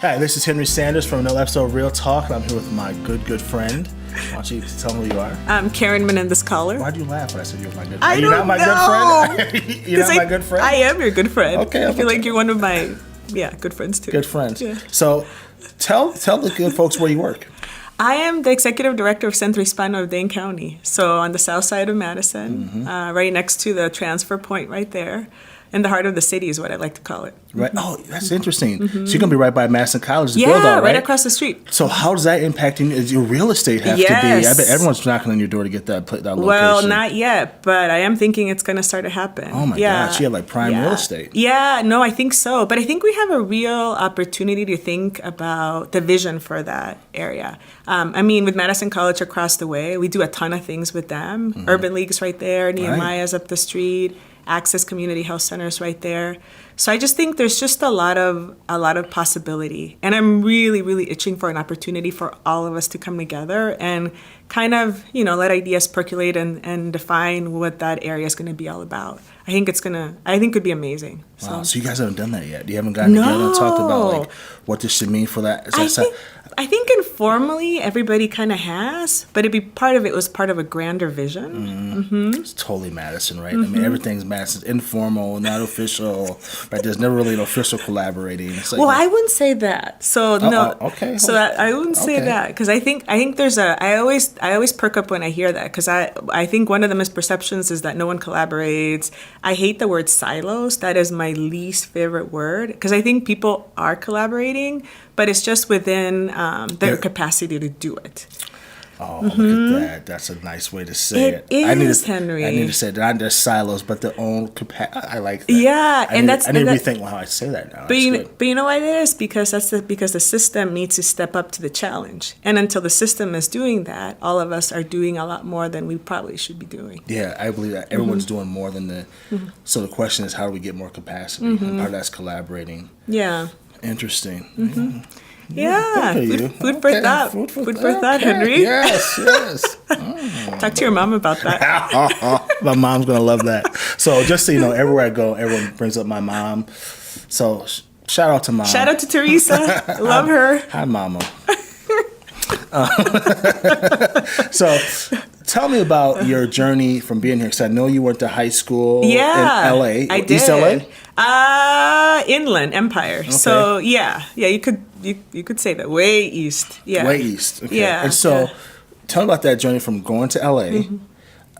Hi, this is Henry Sanders from another episode of Real Talk, and I'm here with my good friend. Why don't you tell me who you are? I'm Karen Menendez Coller. Why'd you laugh when I said you were my good friend? I don't You're not my know. good friend? You're not my good friend? I am your good friend. Okay. I feel like you're one of my, good friends too. Good friends. Yeah. So tell the good folks where you work. I am the executive director of Centro Hispano of Dane County. So on the south side of Madison, right next to the transfer point right there. In the heart of the city is what I like to call it. Right. Oh, that's interesting. So you're going to be right by Madison College, the build out, Yeah, right? right across the street. So how does that impact your real estate have to be? I bet everyone's knocking on your door to get that location. Well, not yet, but I am thinking it's going to start to happen. Oh my gosh, you have like prime real estate. Yeah, no, I think so. But I think we have a real opportunity to think about the vision for that area. I mean, with Madison College across the way, we do a ton of things with them. Urban League's right there, Nehemiah's up the street. Access Community Health Centers right there. So I just think there's just a lot of possibility. And I'm really, really itching for an opportunity for all of us to come together and kind of, let ideas percolate and define what that area is going to be all about. I think it could be amazing. Wow, so you guys haven't done that yet? You haven't gotten together and talked about like what this should mean for that? I think informally everybody kind of has, but it was part of a grander vision. It's totally Madison, right? I mean, everything's Madison, informal, not official, right? There's never really an official collaborating. Well, I wouldn't say that. So no, okay. So I wouldn't say that because I think there's I always perk up when I hear that because I think one of the misperceptions is that no one collaborates. I hate the word silos. That is my least favorite word because I think people are collaborating, but it's just within their capacity to do it. Oh, look at that. That's a nice way to say it. Henry. I need to say that not just silos, but their own capacity. I like that. Yeah, I need to rethink how I say that now. But you know what it is? Because because the system needs to step up to the challenge. And until the system is doing that, all of us are doing a lot more than we probably should be doing. Yeah, I believe that. Everyone's doing more than So the question is, how do we get more capacity? And part of that's collaborating. Yeah. Interesting. Yeah, food for thought. Food for thought, Henry. Yes. Talk to your mom about that. My mom's gonna love that. So just so you know, everywhere I go, everyone brings up my mom. So shout out to mom. Shout out to Teresa. Love her. Hi, mama. So tell me about your journey from being here, because I know you went to high school in LA. I did. East LA? Inland Empire. Okay. So yeah, you could say that. Way east. Yeah. Way east. Okay. Yeah. And so tell me about that journey from going to LA,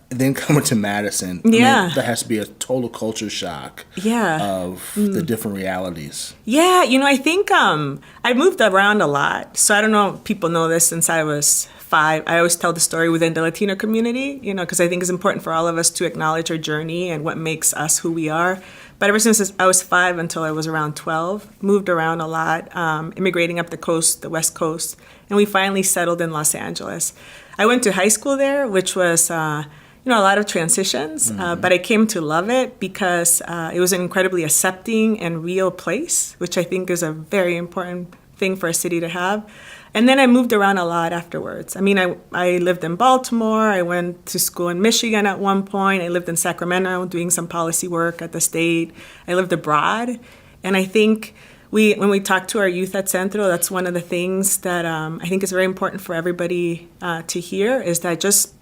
then coming to Madison. I mean, that has to be a total culture shock of the different realities. Yeah, I think I moved around a lot. So I don't know if people know this since I was 5. I always tell the story within the Latino community, because I think it's important for all of us to acknowledge our journey and what makes us who we are. But ever since I was 5 until I was around 12, moved around a lot, immigrating up the coast, the West Coast, and we finally settled in Los Angeles. I went to high school there, which was a lot of transitions, but I came to love it because it was an incredibly accepting and real place, which I think is a very important thing for a city to have. And then I moved around a lot afterwards. I mean, I lived in Baltimore. I went to school in Michigan at one point. I lived in Sacramento doing some policy work at the state. I lived abroad. And I think when we talk to our youth at Centro, that's one of the things that I think is very important for everybody to hear is that just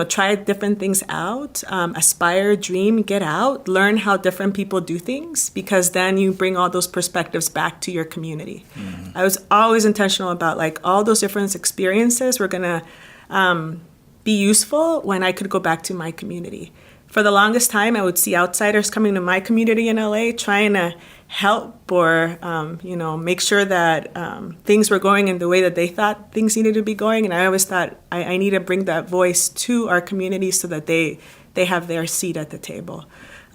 try different things out, aspire, dream, get out, learn how different people do things, because then you bring all those perspectives back to your community. I was always intentional about all those different experiences were going to be useful when I could go back to my community. For the longest time, I would see outsiders coming to my community in LA trying to help or, make sure that things were going in the way that they thought things needed to be going. And I always thought I need to bring that voice to our community so that they have their seat at the table.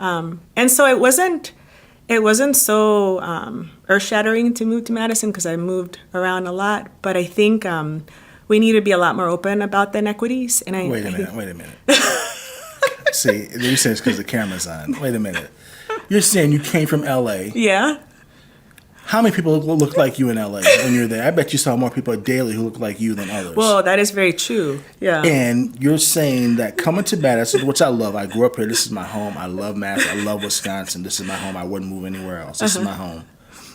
And so it wasn't so earth-shattering to move to Madison because I moved around a lot. But I think we need to be a lot more open about the inequities. And Wait a minute. See, you say it's because the camera's on. Wait a minute. You're saying you came from LA. Yeah. How many people look like you in LA when you're there? I bet you saw more people daily who look like you than others. Well, that is very true. Yeah. And you're saying that coming to Madison, which I love, I grew up here. This is my home. I love Madison. I love Wisconsin. This is my home. I wouldn't move anywhere else. This is my home.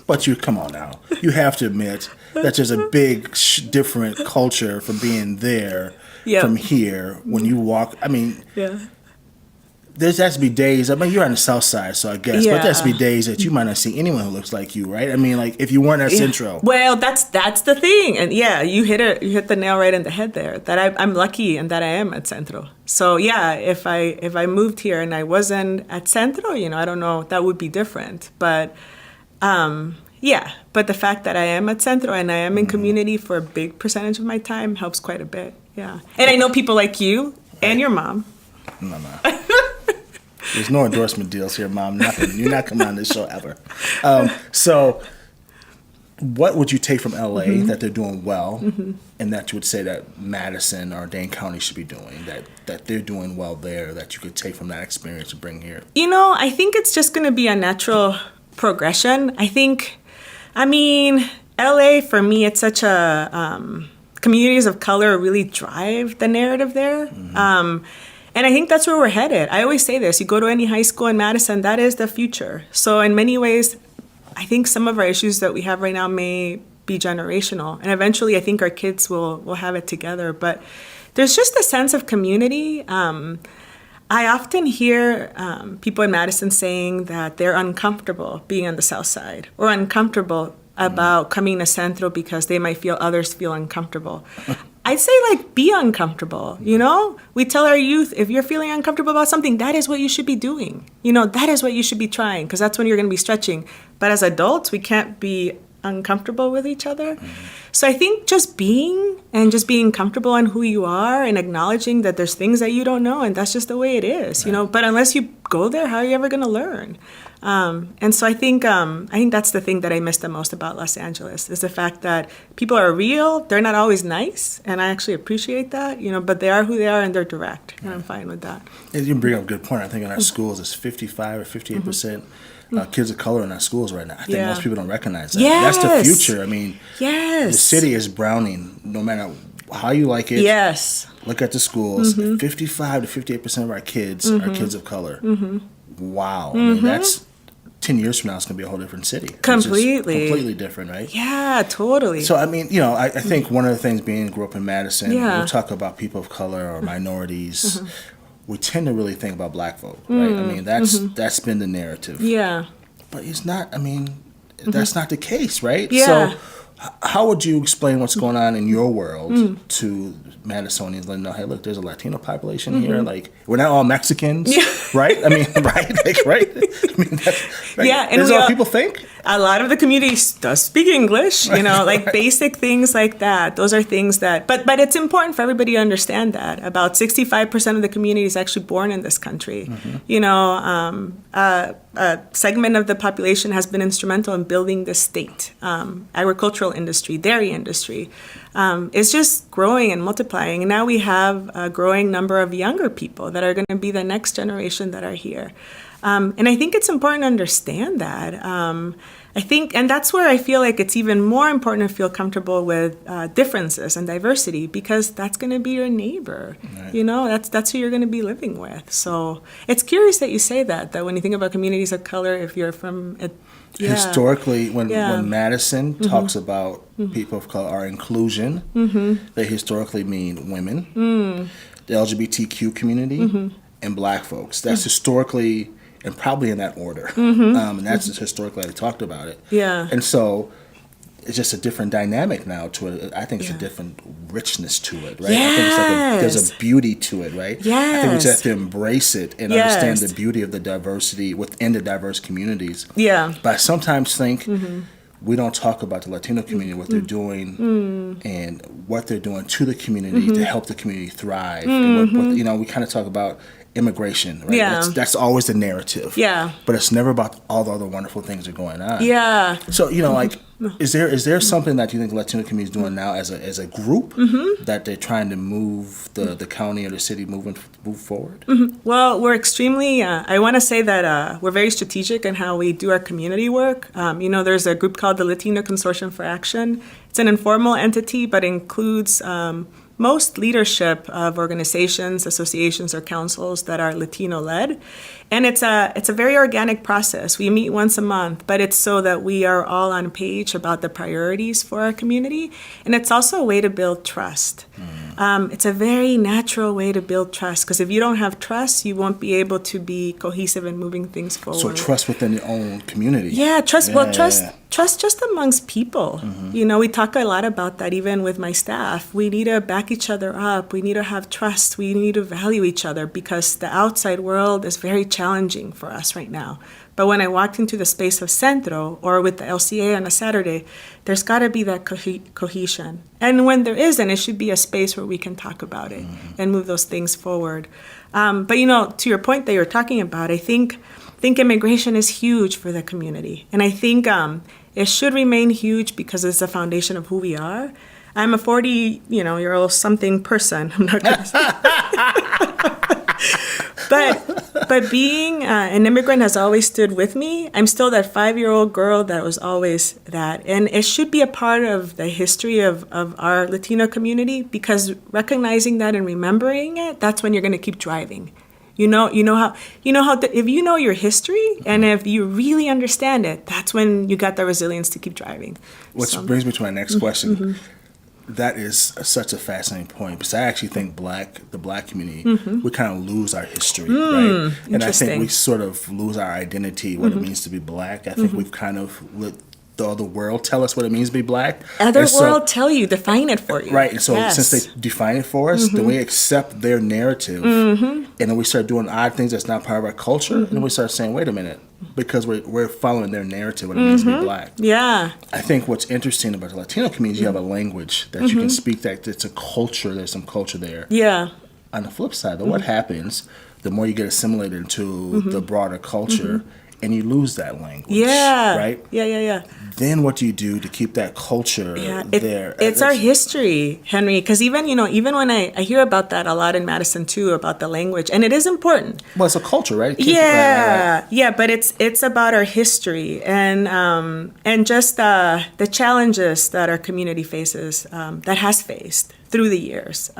But come on now. You have to admit that there's a big different culture from being there from here. When you walk, I mean, there has to be days. I mean, you're on the South Side, so I guess. But there has to be days that you might not see anyone who looks like you, right? I mean, like if you weren't at Centro. Well, that's the thing, and you hit the nail right in the head there. That I'm lucky and that I am at Centro. So if I moved here and I wasn't at Centro, I don't know, that would be different. But but the fact that I am at Centro and I am in community for a big percentage of my time helps quite a bit. Yeah, and I know people like you and your mom. No. There's no endorsement deals here, Mom. Nothing. You're not coming on this show ever. So, what would you take from LA that they're doing well, and that you would say that Madison or Dane County should be doing, that they're doing well there, that you could take from that experience and bring here? I think it's just going to be a natural progression. LA for me, it's such a communities of color really drive the narrative there. And I think that's where we're headed. I always say this, you go to any high school in Madison, that is the future. So in many ways, I think some of our issues that we have right now may be generational. And eventually I think our kids will have it together. But there's just a sense of community. I often hear people in Madison saying that they're uncomfortable being on the South Side or uncomfortable about coming to Centro because they might feel others feel uncomfortable. I'd say, be uncomfortable, We tell our youth, if you're feeling uncomfortable about something, that is what you should be doing. That is what you should be trying, because that's when you're going to be stretching. But as adults, we can't be uncomfortable with each other. So I think just being comfortable in who you are and acknowledging that there's things that you don't know, and that's just the way it is, But unless you go there, how are you ever going to learn? And so I think that's the thing that I miss the most about Los Angeles is the fact that people are real. They're not always nice, and I actually appreciate that, but they are who they are and they're direct, and I'm fine with that. And you bring up a good point. I think in our schools it's 55 or 58% kids of color in our schools right now. I think most people don't recognize that. Yes. That's the future. I mean, the city is browning no matter how you like it. Yes. Look at the schools. 55 to 58% of our kids are kids of color. Wow. I mean, that's 10 years from now, it's going to be a whole different city. Completely different, right? Yeah, totally. So, I mean, I think one of the things grew up in Madison, we'll talk about people of color or minorities. We tend to really think about black folk, right? I mean, that's been the narrative. Yeah. But it's not, that's not the case, right? Yeah. So, how would you explain what's going on in your world to Madisonians? Let them know, hey, look, there's a Latino population here. Like, we're not all Mexicans, right? I mean, right? I mean, that's all people think. A lot of the community does speak English, like basic things like that. Those are things that, but it's important for everybody to understand that. About 65% of the community is actually born in this country. A segment of the population has been instrumental in building the state. Agricultural industry, dairy industry. It's just growing and multiplying. And now we have a growing number of younger people that are going to be the next generation that are here. And I think it's important to understand that. And that's where I feel like it's even more important to feel comfortable with differences and diversity, because that's going to be your neighbor. Right. That's who you're going to be living with. So it's curious that you say that when you think about communities of color, if you're from historically, when Madison talks about people of color, our inclusion, they historically mean women, the LGBTQ community, and black folks. That's historically, and probably in that order. And that's just historically they talked about it. Yeah. And so it's just a different dynamic now to it. I think it's a different richness to it, right? Yes. I think it's there's a beauty to it, right? Yes. I think we just have to embrace it and understand the beauty of the diversity within the diverse communities. Yeah. But I sometimes think we don't talk about the Latino community, what they're doing and what they're doing to the community to help the community thrive. And we kind of talk about immigration, right? Yeah. That's always the narrative. Yeah. But it's never about all the other wonderful things that are going on. Yeah. So, is there something that you think the Latino community is doing now as a group that they're trying to move the county or the city move forward? Well, we're extremely, I want to say that we're very strategic in how we do our community work. There's a group called the Latino Consortium for Action. It's an informal entity, but includes most leadership of organizations, associations, or councils that are Latino-led. And it's a very organic process. We meet once a month, but it's so that we are all on page about the priorities for our community. And it's also a way to build trust. It's a very natural way to build trust, because if you don't have trust, you won't be able to be cohesive in moving things forward. So trust within your own community. Yeah, trust. Well, trust just amongst people. You know, we talk a lot about that even with my staff. We need to back each other up. We need to have trust. We need to value each other, because the outside world is very challenging for us right now. But when I walked into the space of Centro or with the LCA on a Saturday, there's got to be that cohesion. And when there isn't, it should be a space where we can talk about it and move those things forward. But, you know, to your point that you're talking about, I think immigration is huge for the community. And I think it should remain huge because it's the foundation of who we are. I'm a 40-year-old something person. I'm not going to say. But being an immigrant has always stood with me. I'm still that 5-year-old girl that was always that. And it should be a part of the history of our Latino community, because recognizing that and remembering it, that's when you're going to keep driving. You know how if you know your history and if you really understand it, that's when you got the resilience to keep driving. Which brings me to my next question. That is such a fascinating point, because I actually think the black community, we kind of lose our history, right? And I think we sort of lose our identity, what it means to be black. I think we've kind of let the other world tell us what it means to be black. Other world tell you, define it for you. Right, and so since they define it for us, then we accept their narrative, and then we start doing odd things that's not part of our culture, and then we start saying, wait a minute, because we're following their narrative, what it means to be black. Yeah. I think what's interesting about the Latino community, you have a language that you can speak, that it's a culture, there's some culture there. Yeah. On the flip side, though, what happens, the more you get assimilated into the broader culture, and you lose that language. Yeah. Right? Yeah. Then what do you do to keep that culture there? It's our history, Henry, because even when I hear about that a lot in Madison too, about the language, and it is important. Well, it's a culture, right? Yeah, but it's about our history and just the challenges that our community faces, that has faced through the years.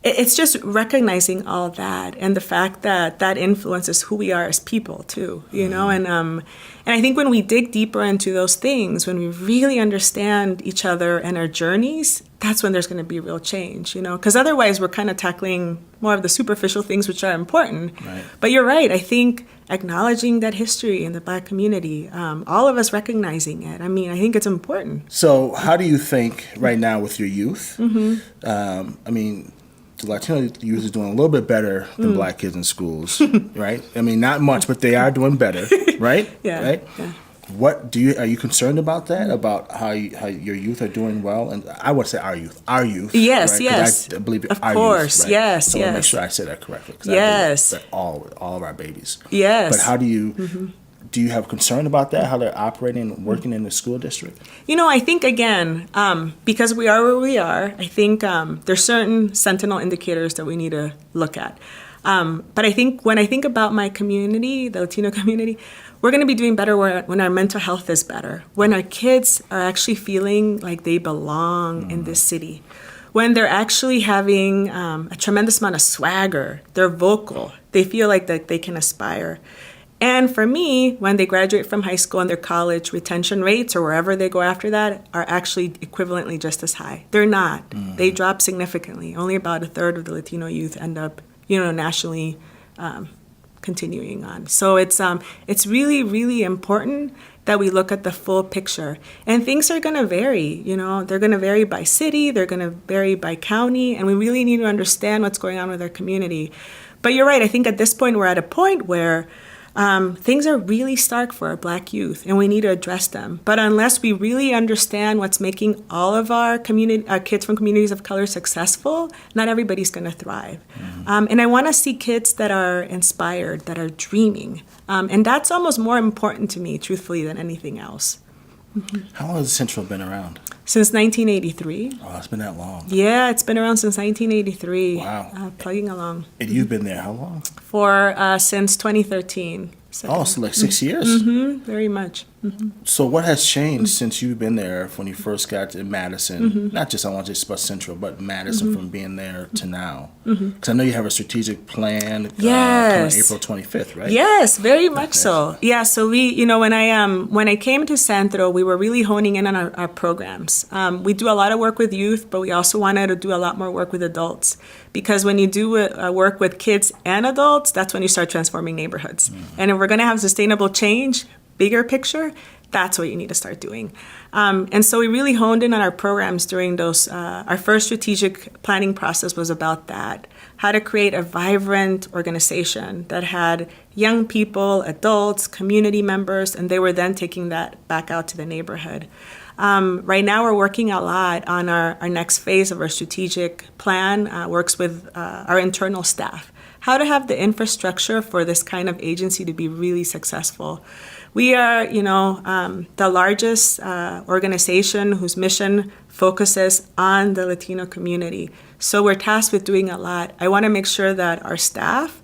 It's just recognizing all that, and the fact that influences who we are as people too, you know. And I think when we dig deeper into those things, when we really understand each other and our journeys, that's when there's going to be real change, you know. Because otherwise, we're kind of tackling more of the superficial things, which are important. Right. But you're right. I think acknowledging that history in the Black community, all of us recognizing it. I mean, I think it's important. So, how do you think right now with your youth? I mean, the Latino youth is doing a little bit better than Black kids in schools, right? I mean, not much, but they are doing better, right? Right? Yeah. Are you concerned about that? About how your youth are doing well? And I would say our youth. Yes, right? yes. I believe of our course, youth, right? yes, so I yes. want to make sure I say that correctly. Yes. They're all of our babies. Yes. But how do you... Do you have concern about that, how they're operating and working in the school district? You know, I think, again, because we are where we are, I think there's certain sentinel indicators that we need to look at. But I think when I think about my community, the Latino community, we're going to be doing better when our mental health is better, when our kids are actually feeling like they belong in this city, when they're actually having a tremendous amount of swagger, they're vocal, they feel like that they can aspire. And for me, when they graduate from high school and their college, retention rates or wherever they go after that are actually equivalently just as high. They're not. They drop significantly. Only about a third of the Latino youth end up, nationally continuing on. So it's really, really important that we look at the full picture. And things are going to vary, They're going to vary by city, they're going to vary by county, and we really need to understand what's going on with our community. But you're right, I think at this point we're at a point where things are really stark for our Black youth, and we need to address them. But unless we really understand what's making all of our kids from communities of color successful, not everybody's going to thrive. And I want to see kids that are inspired, that are dreaming. And that's almost more important to me, truthfully, than anything else. How long has Centro been around? Since 1983. Oh, it's been that long. Yeah, it's been around since 1983. Wow. Plugging along. And you've been there how long? Since 2013. So like 6 years? Very much. So what has changed since you've been there when you first got to Madison? Not just, I want to just about Central, but Madison from being there to now. Because I know you have a strategic plan coming April 25th, right? Yes, very much so. Yeah, so we, when I came to Centro, we were really honing in on our programs. We do a lot of work with youth, but we also wanted to do a lot more work with adults. Because when you do work with kids and adults, that's when you start transforming neighborhoods. And if we're going to have sustainable change, bigger picture, that's what you need to start doing. And so we really honed in on our programs during those, our first strategic planning process was about that, how to create a vibrant organization that had young people, adults, community members, and they were then taking that back out to the neighborhood. Right now we're working a lot on our next phase of our strategic plan, works with our internal staff, how to have the infrastructure for this kind of agency to be really successful. We are, the largest organization whose mission focuses on the Latino community. So we're tasked with doing a lot. I want to make sure that our staff,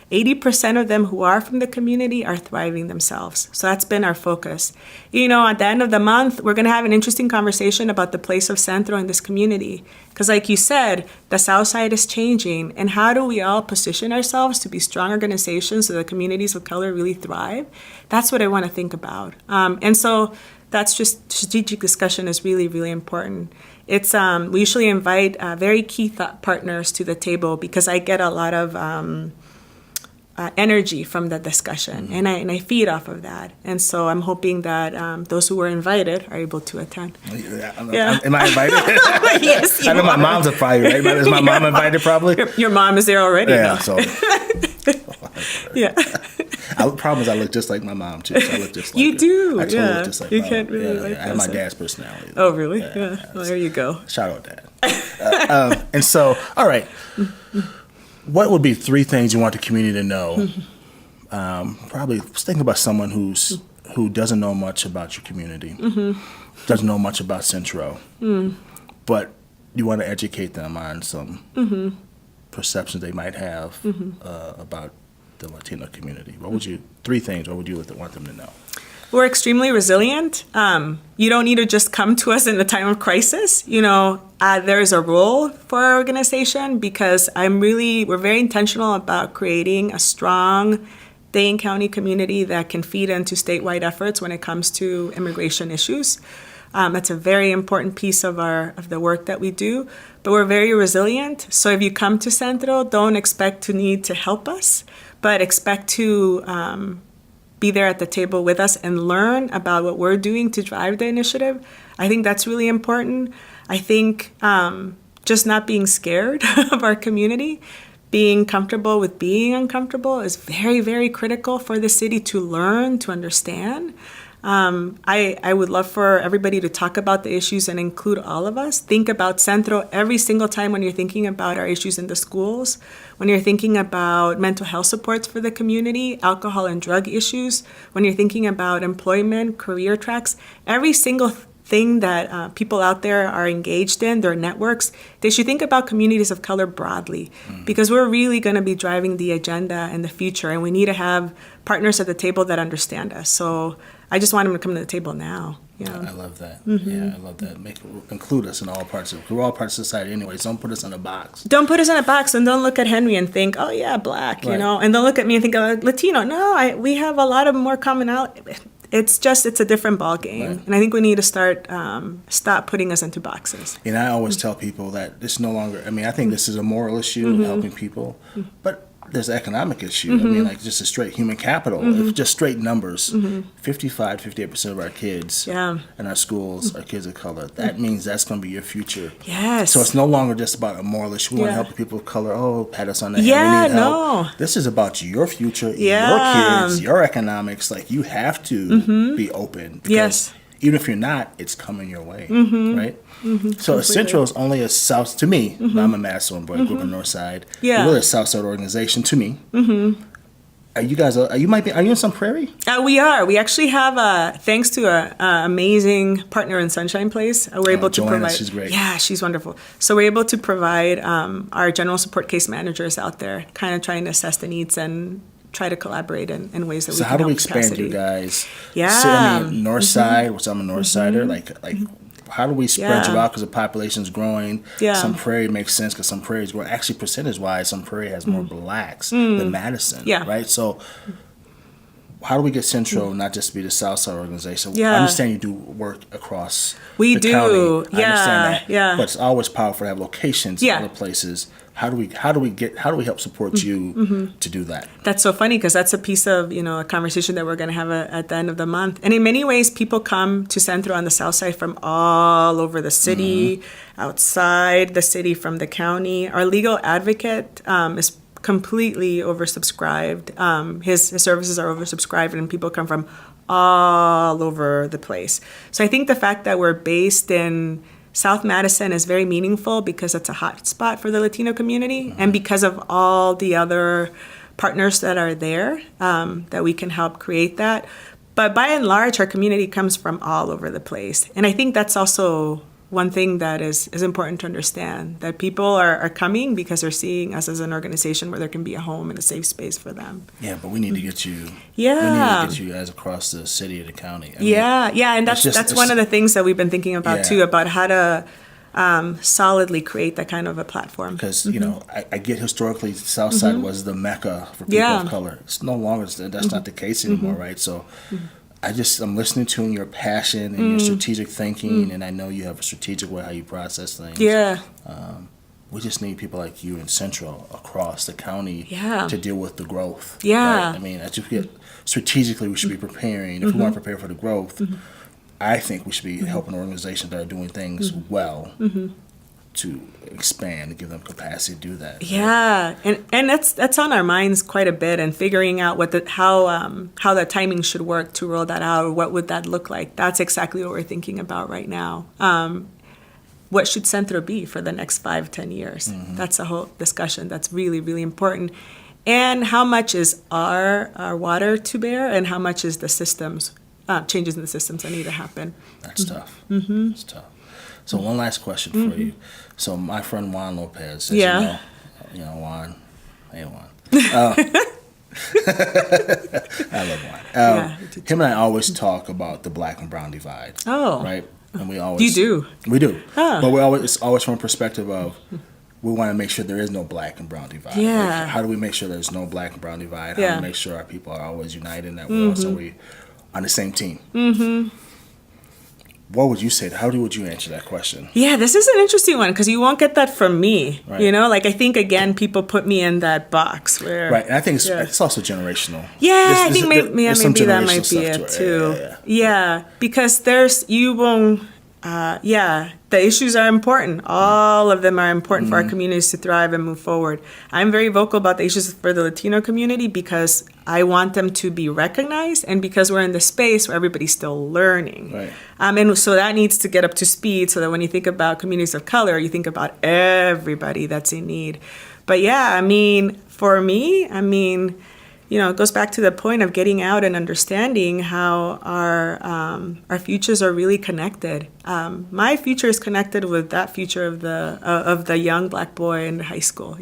80% of them who are from the community are thriving themselves. So that's been our focus. At the end of the month, we're going to have an interesting conversation about the place of Centro in this community. Because like you said, the South Side is changing. And how do we all position ourselves to be strong organizations so the communities of color really thrive? That's what I want to think about. And so that's just strategic discussion is really, really important. It's we usually invite very key thought partners to the table because I get a lot of energy from the discussion, and I feed off of that. And so I'm hoping that those who were invited are able to attend. Yeah. Am I invited? Yes, I know my mom's a fire, right? Is my mom invited probably? Your mom is there already. Yeah, so. Yeah. The problem is I look just like my mom, too. So I look just like you her. do, I totally look just like you her. can't really I have my dad's personality. Oh, really? Yeah. Well, there you go. Shout out, Dad. And so, all right. What would be 3 things you want the community to know? Probably thinking about someone who doesn't know much about your community, doesn't know much about Centro, but you want to educate them on some perceptions they might have about the Latino community. What would 3 things? What would you want them to know? We're extremely resilient. You don't need to just come to us in the time of crisis. There's a role for our organization because we're very intentional about creating a strong Dane County community that can feed into statewide efforts when it comes to immigration issues. That's a very important piece of the work that we do. But we're very resilient. So if you come to Centro, don't expect to need to help us, but expect to be there at the table with us and learn about what we're doing to drive the initiative. I think that's really important. I think just not being scared of our community, being comfortable with being uncomfortable is very, very critical for the city to learn, to understand. I would love for everybody to talk about the issues and include all of us. Think about Centro every single time when you're thinking about our issues in the schools, when you're thinking about mental health supports for the community, alcohol and drug issues, when you're thinking about employment, career tracks, every single thing that people out there are engaged in, their networks, they should think about communities of color broadly because we're really going to be driving the agenda in the future and we need to have partners at the table that understand us. So I just want them to come to the table now. I love that. Yeah, I love that. Include us in all parts of we're all parts of society anyways. Don't put us in a box. Don't put us in a box and don't look at Henry and think, oh yeah, black, right. And don't look at me and think, oh, Latino. No, we have a lot of more commonality. It's a different ball game. Right. And I think we need to stop putting us into boxes. And I always tell people that this no longer, I think this is a moral issue, helping people, but there's an economic issue. Just a straight human capital, if just straight numbers, 58% of our kids in our schools are kids of color. That means that's going to be your future. Yes. So it's no longer just about a moral issue. We want to help people of color. Oh, pat us on the head. Yeah, we need help. no. This is about your future, your kids, your economics. You have to be open. Because even if you're not, it's coming your way, right? So Centro is only a South, to me, I'm a Madison boy, I grew up on the North Side. We're really a South Side organization to me. Are you guys, are you in some prairie? We are. We actually have, thanks to an amazing partner in Sunshine Place, we're able to provide. She's great. Yeah, she's wonderful. So we're able to provide our general support case managers out there, kind of trying to assess the needs and try to collaborate in ways that we So can how do we help expand capacity. you guys? Yeah. So, I mean, North Side, which I'm a North Sider, like how do we spread you out because the population is growing? Yeah. Some Prairie makes sense because some Prairie is growing. Actually, percentage-wise, some Prairie has more blacks than Madison, right? So how do we get Centro not just to be the Southside organization? I understand you do work across the county. I understand that. But it's always powerful to have locations in other places. How do we help support you to do that? That's so funny because that's a piece of a conversation that we're going to have at the end of the month. And in many ways, people come to Centro on the south side from all over the city, outside the city, from the county. Our legal advocate is completely oversubscribed. His services are oversubscribed, and people come from all over the place. So I think the fact that we're based in South Madison is very meaningful because it's a hot spot for the Latino community, and because of all the other partners that are there, that we can help create that. But by and large, our community comes from all over the place. And I think that's also one thing that is important to understand, that people are coming because they're seeing us as an organization where there can be a home and a safe space for them. Yeah, but we need to get you. Yeah. We need to get you guys across the city or the county. I mean, and that's one of the things that we've been thinking about too, about how to solidly create that kind of a platform. Because I get historically Southside was the mecca for people of color. It's no longer that's not the case anymore, right? So. I'm listening to your passion and your strategic thinking, and I know you have a strategic way how you process things. Yeah. We just need people like you in Centro across the county to deal with the growth. Yeah. Right? I mean, strategically, we should be preparing. If we want to prepare for the growth, I think we should be helping organizations that are doing things well to expand and give them capacity to do that. Yeah, and that's on our minds quite a bit, and figuring out how the timing should work to roll that out, or what would that look like. That's exactly what we're thinking about right now. What should Centro be for the next 5-10 years? That's a whole discussion that's really, really important. And how much is our water to bear, and how much is the systems, changes in the systems that need to happen? That's tough. It's tough. So one last question for you. So my friend Juan Lopez, as you know Juan. Hey Juan. I love Juan. Him and I always talk about the black and brown divide. Oh. Right? And we always You do? We do. But it's always from a perspective of we want to make sure there is no black and brown divide. Yeah. Like, how do we make sure there's no black and brown divide? How do we make sure our people are always united in that world so we on the same team? What would you say? How would you answer that question? Yeah, this is an interesting one because you won't get that from me. Right. Like I think, again, people put me in that box where... Right, and I think it's also generational. Yeah, I think maybe that might be it too. Yeah, because the issues are important. All of them are important for our communities to thrive and move forward. I'm very vocal about the issues for the Latino community because I want them to be recognized, and because we're in the space where everybody's still learning. Right. And so that needs to get up to speed so that when you think about communities of color, you think about everybody that's in need. But for me, it goes back to the point of getting out and understanding how our futures are really connected. My future is connected with that future of the young black boy in high school.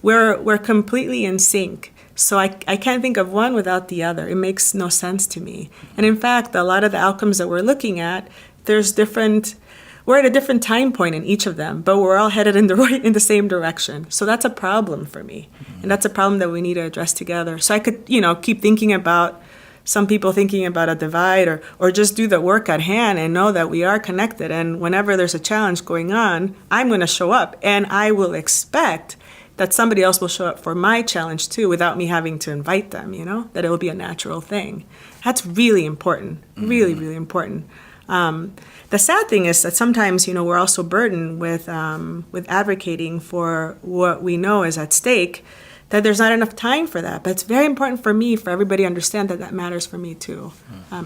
We're completely in sync. So I can't think of one without the other. It makes no sense to me. And in fact, a lot of the outcomes that we're looking at, we're at a different time point in each of them, but we're all headed in the same direction. So that's a problem for me. And that's a problem that we need to address together. So I could, keep thinking about some people thinking about a divide or just do the work at hand and know that we are connected. And whenever there's a challenge going on, I'm going to show up, and I will expect that somebody else will show up for my challenge too without me having to invite them, that it will be a natural thing. That's really important, really, really important. The sad thing is that sometimes, we're also burdened with advocating for what we know is at stake, that there's not enough time for that. But it's very important for me, for everybody to understand that matters for me too,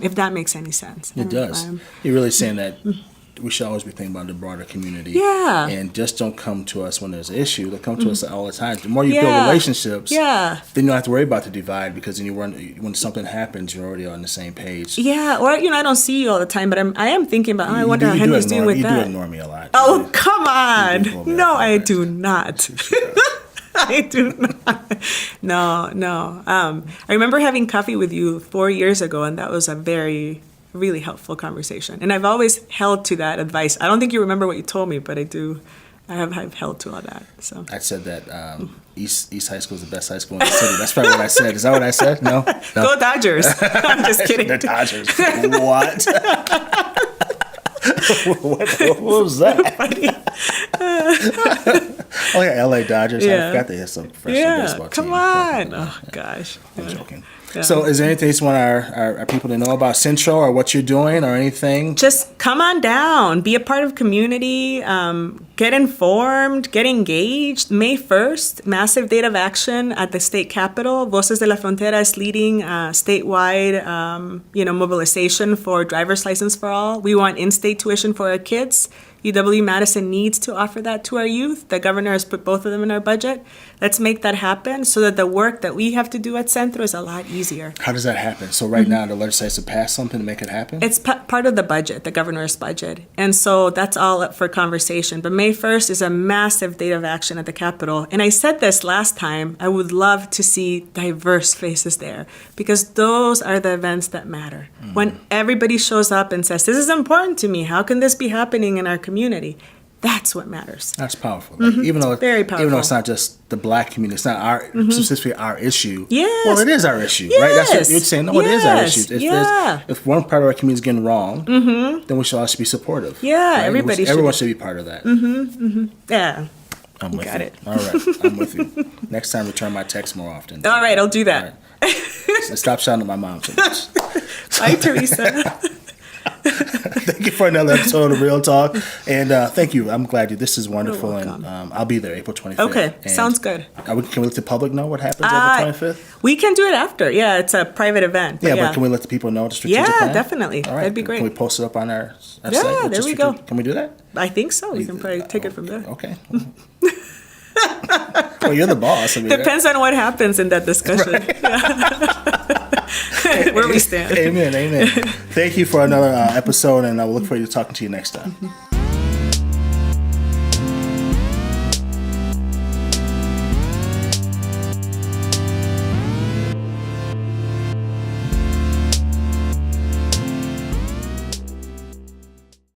if that makes any sense. It does. You're really saying that we should always be thinking about the broader community. Yeah. And just don't come to us when there's an issue. They come to us all the time. The more you build relationships, then you don't have to worry about the divide, because then when something happens, you're already on the same page. Yeah, or I don't see you all the time, but I am thinking about, I wonder how Henry's doing with that. You do ignore me a lot. Oh, come on. No, I do not. I do not. No. I remember having coffee with you 4 years ago, and that was a really helpful conversation. And I've always held to that advice. I don't think you remember what you told me, but I do. I've held to all that. So I said that East High School is the best high school in the city. That's probably what I said. Is that what I said? No. Go Dodgers. I'm just kidding. The Dodgers. What? what was that? Oh yeah, LA Dodgers. Yeah. I forgot they had some professional baseball team. Come on. Oh gosh. I'm joking. Yeah. So is there anything you want our people to know about Centro or what you're doing or anything? Just come on down, be a part of community, get informed, get engaged. May 1st, massive date of action at the state capitol. Voces de la Frontera is leading statewide mobilization for driver's license for all. We want in-state tuition for our kids. UW-Madison needs to offer that to our youth. The governor has put both of them in our budget. Let's make that happen so that the work that we have to do at Centro is a lot easier. How does that happen? So right now the legislature passed something to make it happen? It's part of the budget, the governor's budget. And so that's all up for conversation. But May 1st is a massive date of action at the Capitol. And I said this last time, I would love to see diverse faces there because those are the events that matter. Mm-hmm. When everybody shows up and says, this is important to me, how can this be happening in our community? That's what matters. That's powerful. Like, even though very powerful. Even though it's not just the Black community, it's not specifically our issue. Yes. Well, it is our issue, right? That's what you're saying. No, it is our issue. If one part of our community is getting wrong, then we should also be supportive. Yeah, right? Everyone should be part of that. Yeah. I'm with Got you. it. All right, I'm with you. Next time, return my text more often. All right, I'll do that. Right. So stop shouting at my mom so much. Bye, Teresa. Thank you for another episode of Real Talk, and thank you. I'm glad this is wonderful, and welcome. I'll be there April 25th. Okay, and sounds good. Can we let the public know what happens April 25th? We can do it after. Yeah, it's a private event. But can we let the people know the strategic plan? Yeah, definitely. All right. That'd be great. Can we post it up on our site? Yeah, there we go. Can we do that? I think so. We can probably take it from there. Okay. Well, you're the boss. I mean, depends on what happens in that discussion. Right. Where we stand. Amen. Thank you for another episode, and I will look forward to talking to you next time.